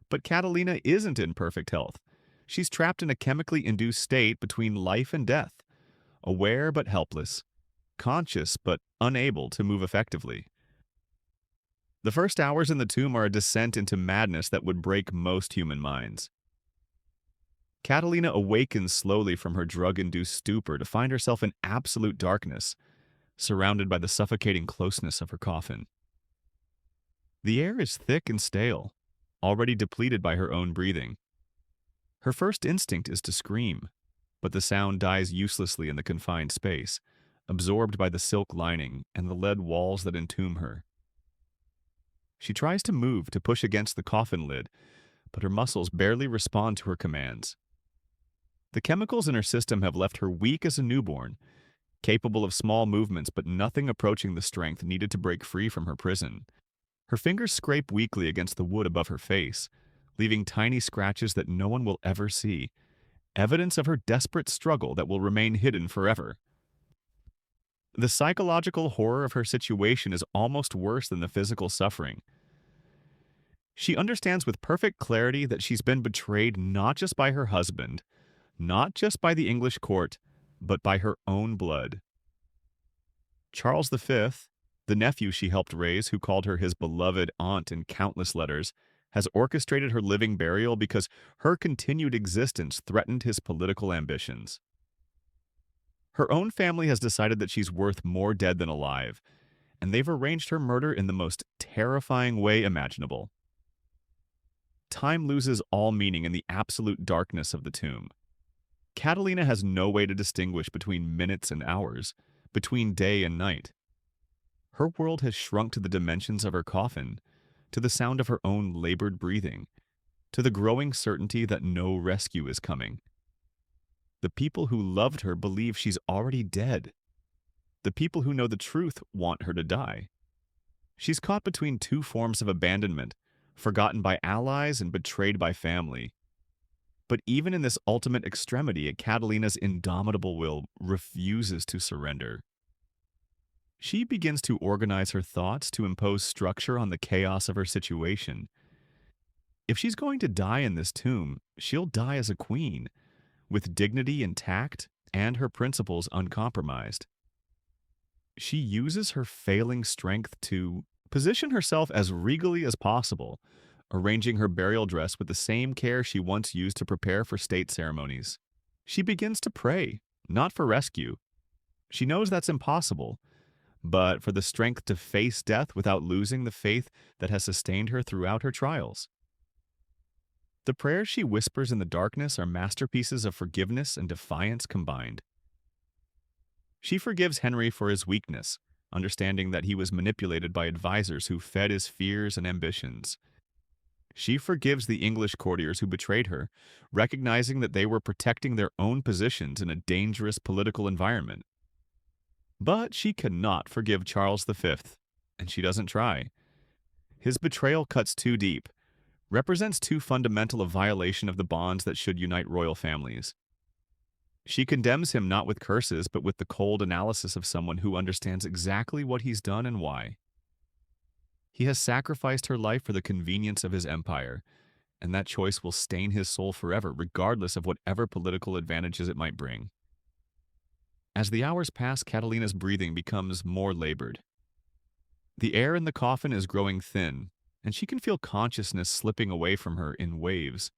But Catalina isn't in perfect health. She's trapped in a chemically induced state between life and death, aware but helpless, conscious but unable to move effectively. The first hours in the tomb are a descent into madness that would break most human minds. Catalina awakens slowly from her drug-induced stupor to find herself in absolute darkness, surrounded by the suffocating closeness of her coffin. The air is thick and stale, already depleted by her own breathing. Her first instinct is to scream, but the sound dies uselessly in the confined space, absorbed by the silk lining and the lead walls that entomb her. She tries to move to push against the coffin lid, but her muscles barely respond to her commands. The chemicals in her system have left her weak as a newborn, capable of small movements but nothing approaching the strength needed to break free from her prison. Her fingers scrape weakly against the wood above her face, leaving tiny scratches that no one will ever see, evidence of her desperate struggle that will remain hidden forever. The psychological horror of her situation is almost worse than the physical suffering. She understands with perfect clarity that she's been betrayed not just by her husband, not just by the English court, but by her own blood. Charles V, the nephew she helped raise, who called her his beloved aunt in countless letters, has orchestrated her living burial because her continued existence threatened his political ambitions. Her own family has decided that she's worth more dead than alive, and they've arranged her murder in the most terrifying way imaginable. Time loses all meaning in the absolute darkness of the tomb. Catalina has no way to distinguish between minutes and hours, between day and night. Her world has shrunk to the dimensions of her coffin, to the sound of her own labored breathing, to the growing certainty that no rescue is coming. The people who loved her believe she's already dead. The people who know the truth want her to die. She's caught between two forms of abandonment, forgotten by allies and betrayed by family. But even in this ultimate extremity, Catalina's indomitable will refuses to surrender. She begins to organize her thoughts to impose structure on the chaos of her situation. If she's going to die in this tomb, she'll die as a queen, with dignity intact and her principles uncompromised. She uses her failing strength to position herself as regally as possible, arranging her burial dress with the same care she once used to prepare for state ceremonies. She begins to pray, not for rescue. She knows that's impossible, but for the strength to face death without losing the faith that has sustained her throughout her trials. The prayers she whispers in the darkness are masterpieces of forgiveness and defiance combined. She forgives Henry for his weakness, understanding that he was manipulated by advisors who fed his fears and ambitions. She forgives the English courtiers who betrayed her, recognizing that they were protecting their own positions in a dangerous political environment. But she cannot forgive Charles V, and she doesn't try. His betrayal cuts too deep, represents too fundamental a violation of the bonds that should unite royal families. She condemns him not with curses, but with the cold analysis of someone who understands exactly what he's done and why. He has sacrificed her life for the convenience of his empire, and that choice will stain his soul forever, regardless of whatever political advantages it might bring. As the hours pass, Catalina's breathing becomes more labored. The air in the coffin is growing thin, and she can feel consciousness slipping away from her in waves.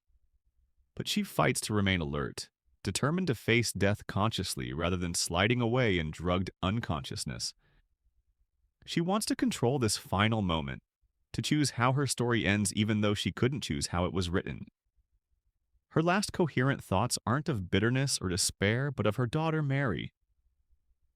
But she fights to remain alert, determined to face death consciously rather than sliding away in drugged unconsciousness. She wants to control this final moment, to choose how her story ends even though she couldn't choose how it was written. Her last coherent thoughts aren't of bitterness or despair, but of her daughter Mary.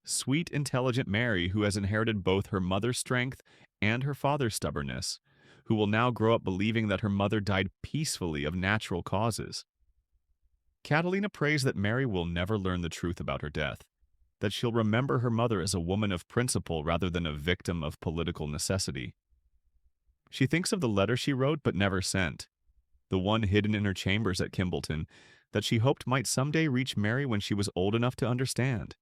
Sweet, intelligent Mary, who has inherited both her mother's strength and her father's stubbornness, who will now grow up believing that her mother died peacefully of natural causes. Catalina prays that Mary will never learn the truth about her death, that she'll remember her mother as a woman of principle rather than a victim of political necessity. She thinks of the letter she wrote but never sent, the one hidden in her chambers at Kimbleton, that she hoped might someday reach Mary when she was old enough to understand.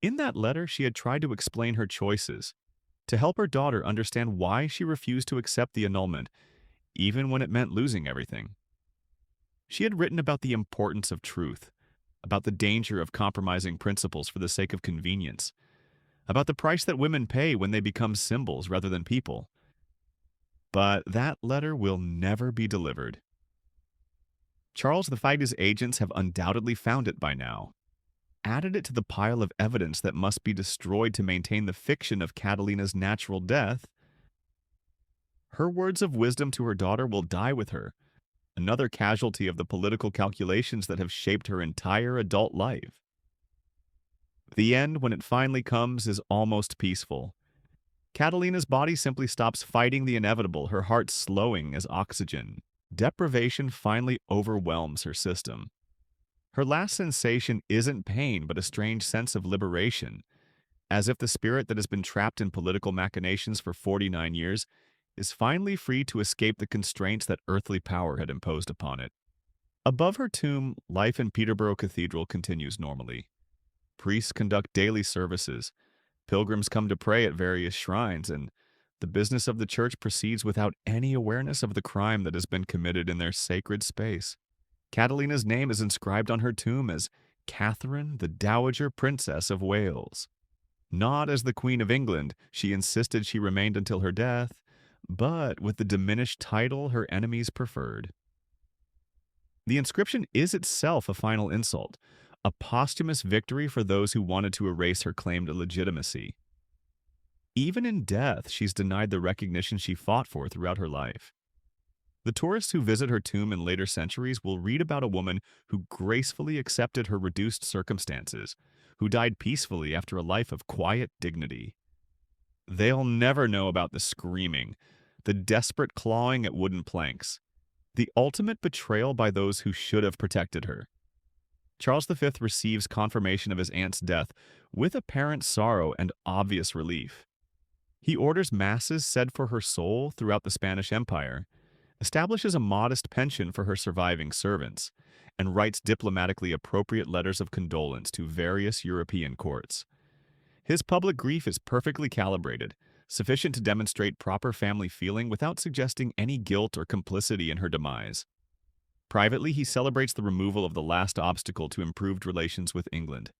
In that letter, she had tried to explain her choices, to help her daughter understand why she refused to accept the annulment, even when it meant losing everything. She had written about the importance of truth, about the danger of compromising principles for the sake of convenience, about the price that women pay when they become symbols rather than people. But that letter will never be delivered. Charles V's agents have undoubtedly found it by now, added it to the pile of evidence that must be destroyed to maintain the fiction of Catalina's natural death. Her words of wisdom to her daughter will die with her, another casualty of the political calculations that have shaped her entire adult life. The end, when it finally comes, is almost peaceful. Catalina's body simply stops fighting the inevitable, her heart slowing as oxygen. Deprivation finally overwhelms her system. Her last sensation isn't pain, but a strange sense of liberation, as if the spirit that has been trapped in political machinations for 49 years is finally free to escape the constraints that earthly power had imposed upon it. Above her tomb, life in Peterborough Cathedral continues normally. Priests conduct daily services, pilgrims come to pray at various shrines, and the business of the church proceeds without any awareness of the crime that has been committed in their sacred space. Catalina's name is inscribed on her tomb as Catherine, the Dowager Princess of Wales. Not as the Queen of England, she insisted she remained until her death, but with the diminished title her enemies preferred. The inscription is itself a final insult, a posthumous victory for those who wanted to erase her claimed legitimacy. Even in death, she's denied the recognition she fought for throughout her life. The tourists who visit her tomb in later centuries will read about a woman who gracefully accepted her reduced circumstances, who died peacefully after a life of quiet dignity. They'll never know about the screaming, the desperate clawing at wooden planks, the ultimate betrayal by those who should have protected her. Charles V receives confirmation of his aunt's death with apparent sorrow and obvious relief. He orders masses said for her soul throughout the Spanish Empire, establishes a modest pension for her surviving servants, and writes diplomatically appropriate letters of condolence to various European courts. His public grief is perfectly calibrated, sufficient to demonstrate proper family feeling without suggesting any guilt or complicity in her demise. Privately, he celebrates the removal of the last obstacle to improved relations with England.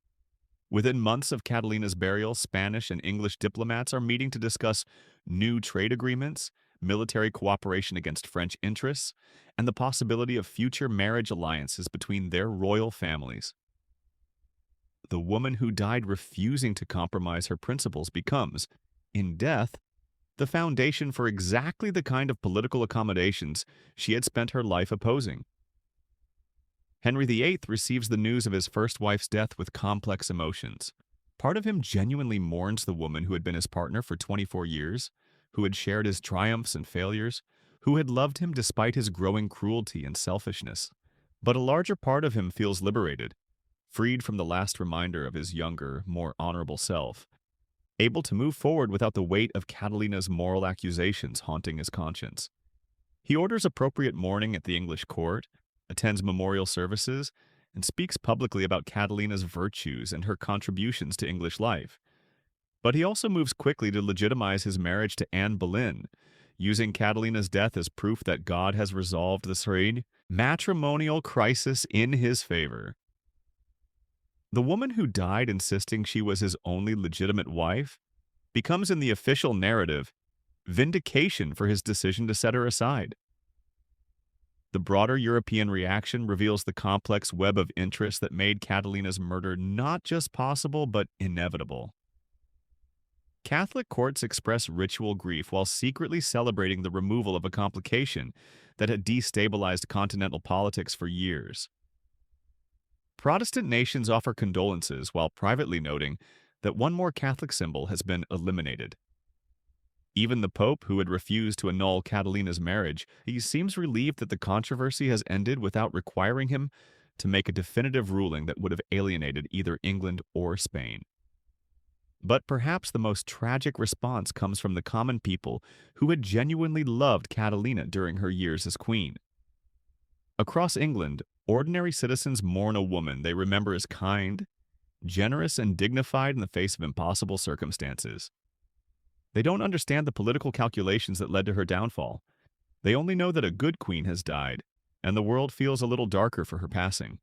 Within months of Catalina's burial, Spanish and English diplomats are meeting to discuss new trade agreements, military cooperation against French interests, and the possibility of future marriage alliances between their royal families. The woman who died refusing to compromise her principles becomes, in death, the foundation for exactly the kind of political accommodations she had spent her life opposing. Henry VIII receives the news of his first wife's death with complex emotions. Part of him genuinely mourns the woman who had been his partner for 24 years, who had shared his triumphs and failures, who had loved him despite his growing cruelty and selfishness. But a larger part of him feels liberated, freed from the last reminder of his younger, more honorable self, able to move forward without the weight of Catalina's moral accusations haunting his conscience. He orders appropriate mourning at the English court, attends memorial services, and speaks publicly about Catalina's virtues and her contributions to English life. But he also moves quickly to legitimize his marriage to Anne Boleyn, using Catalina's death as proof that God has resolved the serene matrimonial crisis in his favor. The woman who died insisting she was his only legitimate wife becomes, in the official narrative, vindication for his decision to set her aside. The broader European reaction reveals the complex web of interests that made Catalina's murder not just possible, but inevitable. Catholic courts express ritual grief while secretly celebrating the removal of a complication that had destabilized continental politics for years. Protestant nations offer condolences while privately noting that one more Catholic symbol has been eliminated. Even the Pope, who had refused to annul Catalina's marriage, he seems relieved that the controversy has ended without requiring him to make a definitive ruling that would have alienated either England or Spain. But perhaps the most tragic response comes from the common people who had genuinely loved Catalina during her years as queen. Across England, ordinary citizens mourn a woman they remember as kind, generous, and dignified in the face of impossible circumstances. They don't understand the political calculations that led to her downfall. They only know that a good queen has died, and the world feels a little darker for her passing.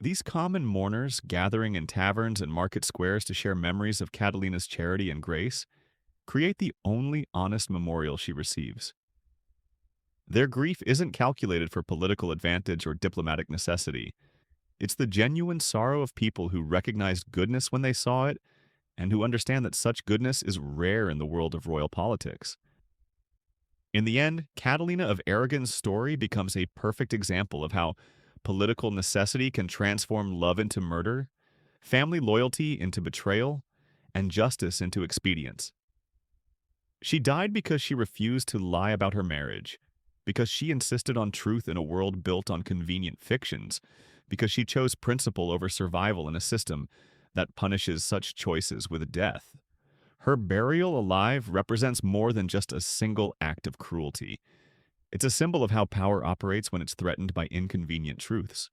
These common mourners, gathering in taverns and market squares to share memories of Catalina's charity and grace, create the only honest memorial she receives. Their grief isn't calculated for political advantage or diplomatic necessity. It's the genuine sorrow of people who recognized goodness when they saw it and who understand that such goodness is rare in the world of royal politics. In the end, Catalina of Aragon's story becomes a perfect example of how political necessity can transform love into murder, family loyalty into betrayal, and justice into expedience. She died because she refused to lie about her marriage, because she insisted on truth in a world built on convenient fictions, because she chose principle over survival in a system that punishes such choices with death. Her burial alive represents more than just a single act of cruelty. It's a symbol of how power operates when it's threatened by inconvenient truths.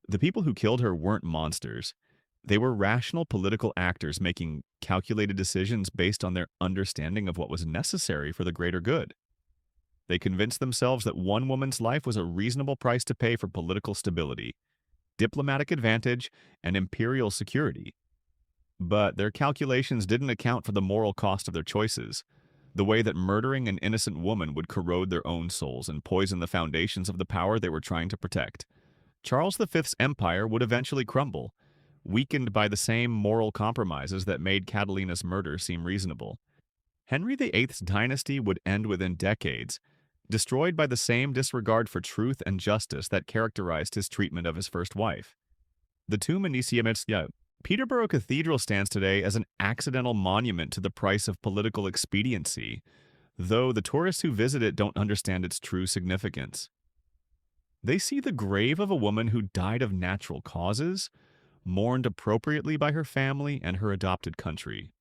The people who killed her weren't monsters. They were rational political actors making calculated decisions based on their understanding of what was necessary for the greater good. They convinced themselves that one woman's life was a reasonable price to pay for political stability, diplomatic advantage, and imperial security. But their calculations didn't account for the moral cost of their choices, the way that murdering an innocent woman would corrode their own souls and poison the foundations of the power they were trying to protect. Charles V's empire would eventually crumble, weakened by the same moral compromises that made Catalina's murder seem reasonable. Henry VIII's dynasty would end within decades, destroyed by the same disregard for truth and justice that characterized his treatment of his first wife. The tomb in Peterborough Cathedral stands today as an accidental monument to the price of political expediency, though the tourists who visit it don't understand its true significance. They see the grave of a woman who died of natural causes, mourned appropriately by her family and her adopted country.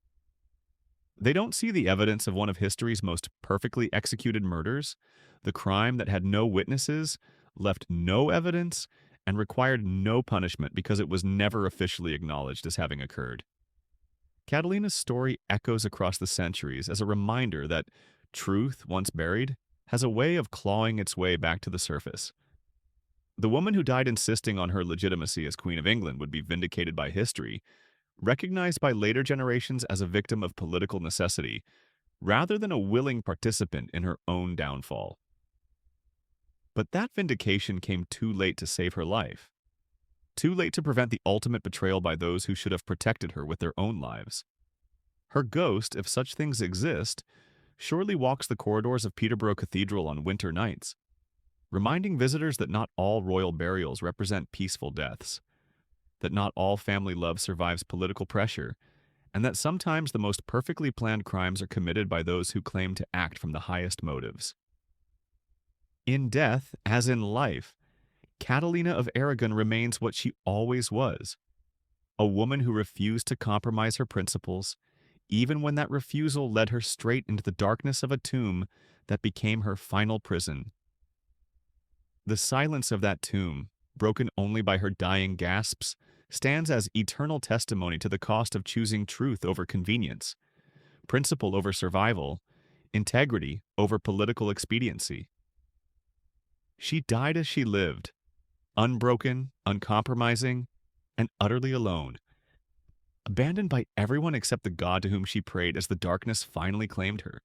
They don't see the evidence of one of history's most perfectly executed murders, the crime that had no witnesses, left no evidence, and required no punishment because it was never officially acknowledged as having occurred. Catalina's story echoes across the centuries as a reminder that truth, once buried, has a way of clawing its way back to the surface. The woman who died insisting on her legitimacy as Queen of England would be vindicated by history, recognized by later generations as a victim of political necessity, rather than a willing participant in her own downfall. But that vindication came too late to save her life. Too late to prevent the ultimate betrayal by those who should have protected her with their own lives. Her ghost, if such things exist, surely walks the corridors of Peterborough Cathedral on winter nights, reminding visitors that not all royal burials represent peaceful deaths, that not all family love survives political pressure, and that sometimes the most perfectly planned crimes are committed by those who claim to act from the highest motives. In death, as in life, Catalina of Aragon remains what she always was, a woman who refused to compromise her principles, even when that refusal led her straight into the darkness of a tomb that became her final prison. The silence of that tomb, broken only by her dying gasps, stands as eternal testimony to the cost of choosing truth over convenience, principle over survival, integrity over political expediency. She died as she lived, unbroken, uncompromising, and utterly alone, abandoned by everyone except the God to whom she prayed as the darkness finally claimed her.